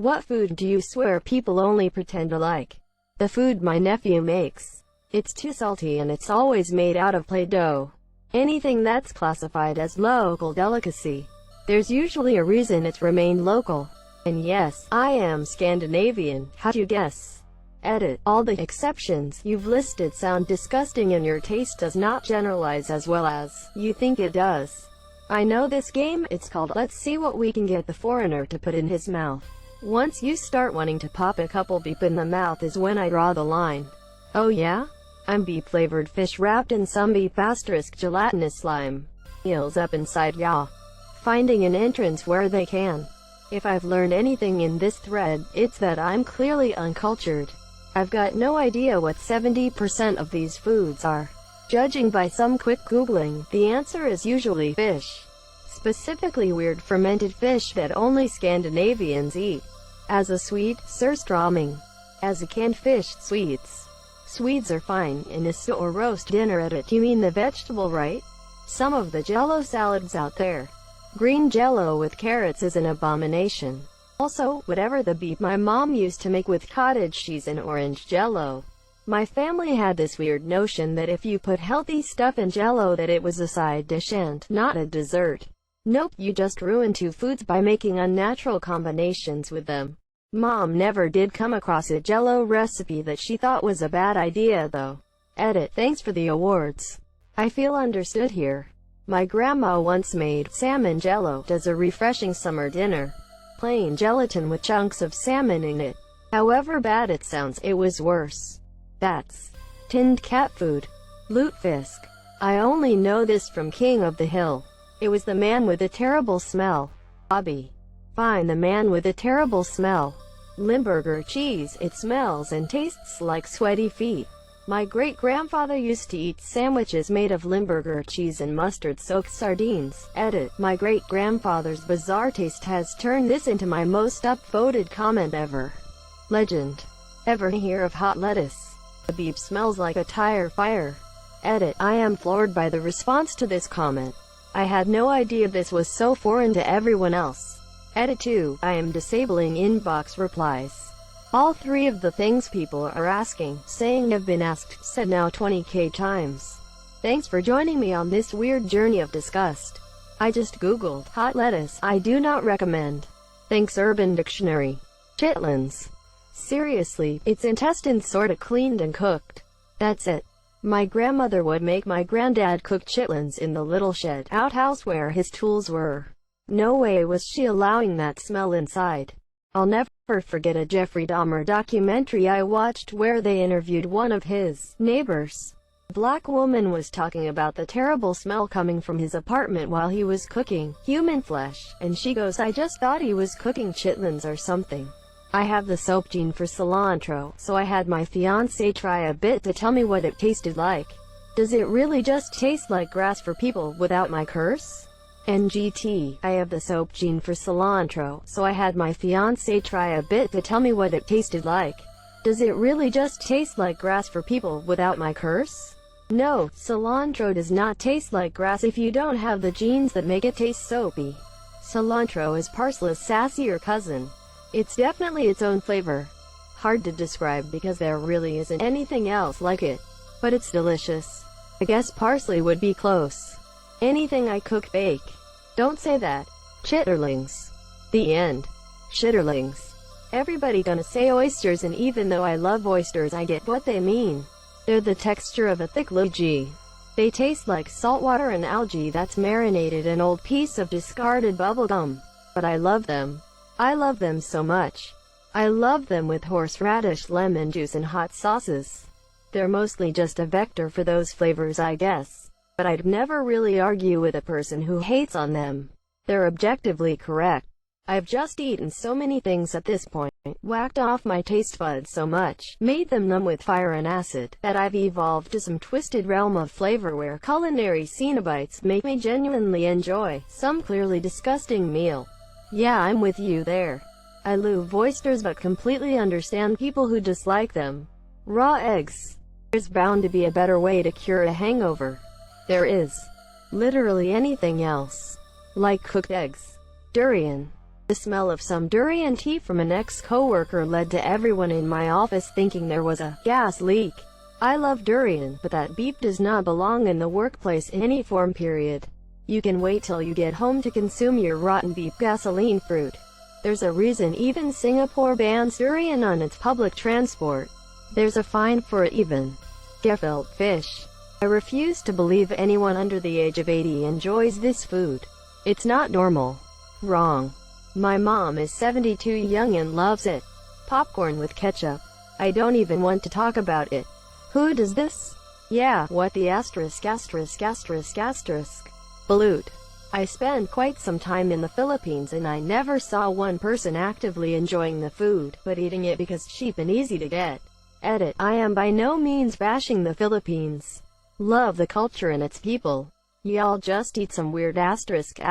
What food do you swear people only pretend to like? The food my nephew makes. It's too salty and it's always made out of Play-Doh. Anything that's classified as local delicacy, there's usually a reason it's remained local. And yes, I am Scandinavian. How'd you guess? Edit. All the exceptions you've listed sound disgusting and your taste does not generalize as well as you think it does. I know this game. It's called Let's See What We Can Get the Foreigner to Put in His Mouth. Once you start wanting to pop a couple beep in the mouth is when I draw the line. Oh yeah? I'm beep-flavored fish wrapped in some beep * gelatinous slime. Heels up inside yaw. Finding an entrance where they can. If I've learned anything in this thread, it's that I'm clearly uncultured. I've got no idea what 70% of these foods are. Judging by some quick Googling, the answer is usually fish. Specifically weird fermented fish that only Scandinavians eat. As a sweet, surströmming. As a canned fish, sweets. Swedes are fine in a stew or roast dinner. Edit. You mean the vegetable, right? Some of the jello salads out there. Green jello with carrots is an abomination. Also, whatever the beep my mom used to make with cottage cheese and orange jello. My family had this weird notion that if you put healthy stuff in jello that it was a side dish and not a dessert. Nope, you just ruin two foods by making unnatural combinations with them. Mom never did come across a jello recipe that she thought was a bad idea though. Edit. Thanks for the awards. I feel understood here. My grandma once made salmon jello as a refreshing summer dinner. Plain gelatin with chunks of salmon in it. However bad it sounds, it was worse. That's tinned cat food. Lutefisk. I only know this from King of the Hill. It was the man with a terrible smell. Bobby. Fine, the man with a terrible smell. Limburger cheese. It smells and tastes like sweaty feet. My great-grandfather used to eat sandwiches made of Limburger cheese and mustard-soaked sardines. Edit. My great-grandfather's bizarre taste has turned this into my most upvoted comment ever. Legend. Ever hear of hot lettuce? The beep smells like a tire fire. Edit. I am floored by the response to this comment. I had no idea this was so foreign to everyone else. Edit 2. I am disabling inbox replies. All three of the things people are asking, saying have been asked, said now 20k times. Thanks for joining me on this weird journey of disgust. I just googled hot lettuce. I do not recommend. Thanks Urban Dictionary. Chitlins. Seriously, its intestines sorta cleaned and cooked. That's it. My grandmother would make my granddad cook chitlins in the little shed outhouse where his tools were. No way was she allowing that smell inside. I'll never forget a Jeffrey Dahmer documentary I watched where they interviewed one of his neighbors. A black woman was talking about the terrible smell coming from his apartment while he was cooking human flesh, and she goes, I just thought he was cooking chitlins or something. I have the soap gene for cilantro, so I had my fiancé try a bit to tell me what it tasted like. Does it really just taste like grass for people without my curse? NGT. I have the soap gene for cilantro, so I had my fiancé try a bit to tell me what it tasted like. Does it really just taste like grass for people without my curse? No, cilantro does not taste like grass if you don't have the genes that make it taste soapy. Cilantro is parsley's sassier cousin. It's definitely its own flavor. Hard to describe because there really isn't anything else like it. But it's delicious. I guess parsley would be close. Anything I cook bake. Don't say that. Chitterlings. The end. Chitterlings. Everybody gonna say oysters, and even though I love oysters I get what they mean. They're the texture of a thick luigi. They taste like saltwater and algae that's marinated in an old piece of discarded bubble gum. But I love them. I love them so much. I love them with horseradish, lemon juice and hot sauces. They're mostly just a vector for those flavors, I guess. But I'd never really argue with a person who hates on them. They're objectively correct. I've just eaten so many things at this point, whacked off my taste buds so much, made them numb with fire and acid, that I've evolved to some twisted realm of flavor where culinary Cenobites make me genuinely enjoy some clearly disgusting meal. Yeah, I'm with you there. I love oysters but completely understand people who dislike them. Raw eggs. There's bound to be a better way to cure a hangover. There is. Literally anything else. Like cooked eggs. Durian. The smell of some durian tea from an ex-coworker led to everyone in my office thinking there was a gas leak. I love durian, but that beep does not belong in the workplace in any form, period. You can wait till you get home to consume your rotten beep gasoline fruit. There's a reason even Singapore bans durian on its public transport. There's a fine for it even. Gefilte fish. I refuse to believe anyone under the age of 80 enjoys this food. It's not normal. Wrong. My mom is 72 young and loves it. Popcorn with ketchup. I don't even want to talk about it. Who does this? Yeah, what the asterisk. Balut. I spent quite some time in the Philippines and I never saw one person actively enjoying the food, but eating it because it's cheap and easy to get. Edit. I am by no means bashing the Philippines. Love the culture and its people. Y'all just eat some weird asterisk.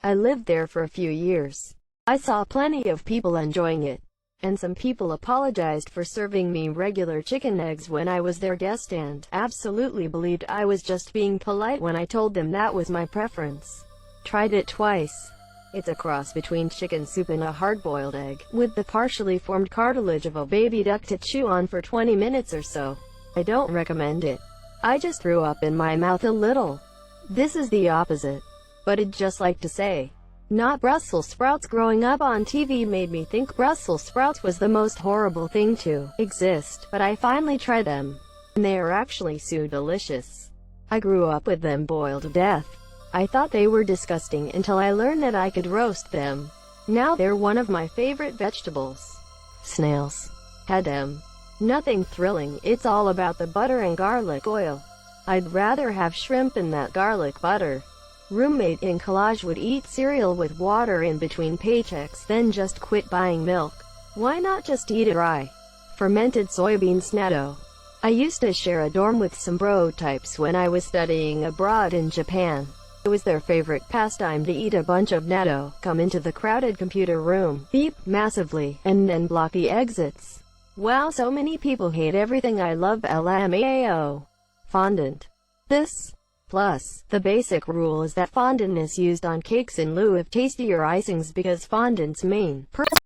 I lived there for a few years. I saw plenty of people enjoying it, and some people apologized for serving me regular chicken eggs when I was their guest and absolutely believed I was just being polite when I told them that was my preference. Tried it twice. It's a cross between chicken soup and a hard-boiled egg, with the partially formed cartilage of a baby duck to chew on for 20 minutes or so. I don't recommend it. I just threw up in my mouth a little. This is the opposite. But I'd just like to say, not Brussels sprouts. Growing up on TV made me think Brussels sprouts was the most horrible thing to exist, but I finally tried them, and they are actually so delicious. I grew up with them boiled to death. I thought they were disgusting until I learned that I could roast them. Now they're one of my favorite vegetables. Snails. Had them. Nothing thrilling, it's all about the butter and garlic oil. I'd rather have shrimp in that garlic butter. Roommate in college would eat cereal with water in between paychecks, then just quit buying milk. Why not just eat it dry? Fermented soybeans natto. I used to share a dorm with some bro types when I was studying abroad in Japan. It was their favorite pastime to eat a bunch of natto, come into the crowded computer room, beep massively, and then block the exits. Wow, so many people hate everything I love. LMAO. Fondant. This. Plus, the basic rule is that fondant is used on cakes in lieu of tastier icings because fondant's main purpose